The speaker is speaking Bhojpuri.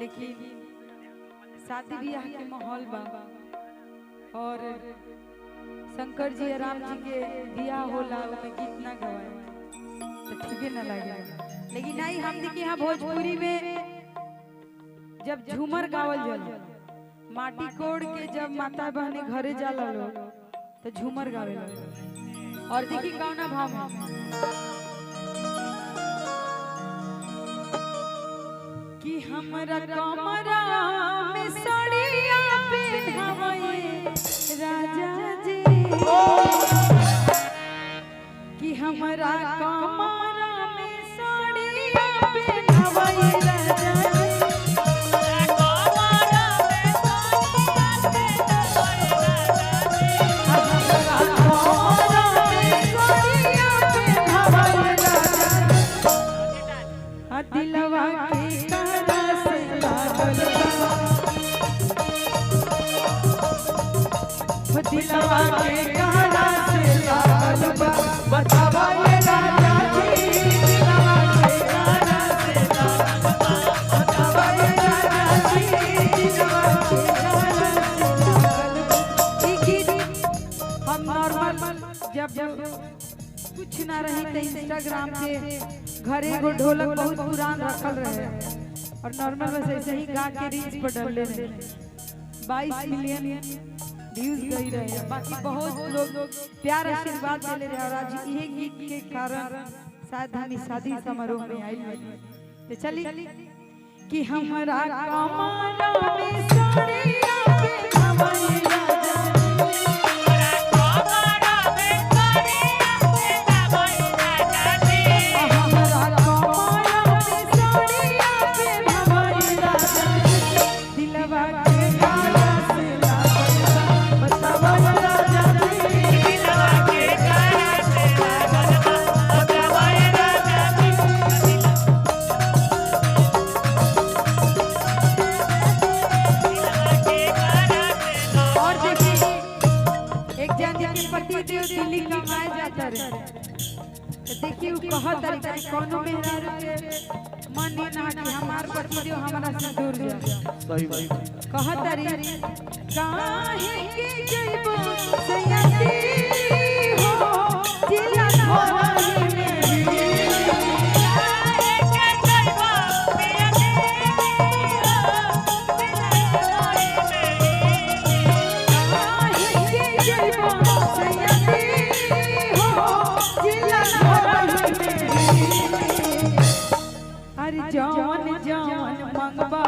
लेकिन शादी ब्याह के माहौल बा और शंकर जी और राम जी के ब्याह होला उनमें गीत ना गवाए तो ठीक ना लगे। लेकिन नहीं हम देखिए यहाँ भोजपुरी में जब झूमर गावल जाला माटी कोड़ के जब माता बहनी घरे जाला लो तो झूमर गावे और देखी कौना भाव में कि हमरा कमरा में साड़िया पहनावे राजा जी कि हमरा कमरा में साड़िया पहनावे राजा जी दिलवा के कारा से लागल बा दिलवा के कारा से लागल बा बतावा ये राजा जी दिलवा के कारा से लागल बा बतावा ये राजा जी दिलवा के कारा से लागल बा। ई गीत हम नॉर्मल जब कुछ ना रही तो इंस्टाग्राम पे घरे एगो ढोलक बहुत पुरान रखल रहे और नॉर्मल बस ऐसे ही गा के रील्स पर डाल रहे 22 मिलियन व्यूज गई रहे। बाकी बहुत लोग प्यार आशीर्वाद देले रहे और आज यही गीत के कारण शायद हम शादी समारोह में आए तो चली कि हमरा कमरा में साड़िया पहनावे राजा दिल्ली कमाए जाता रहे देखिए कहत तरीका कोनो मेहरारू के मन ना कि हमार पति जो हमारा से दूर जा सही बात कहत तरी काहे के जइबो सयती हो जिला भवानी में काहे के जइबो सयती हो काहे के जइबो अरे जौन जौन मंगबा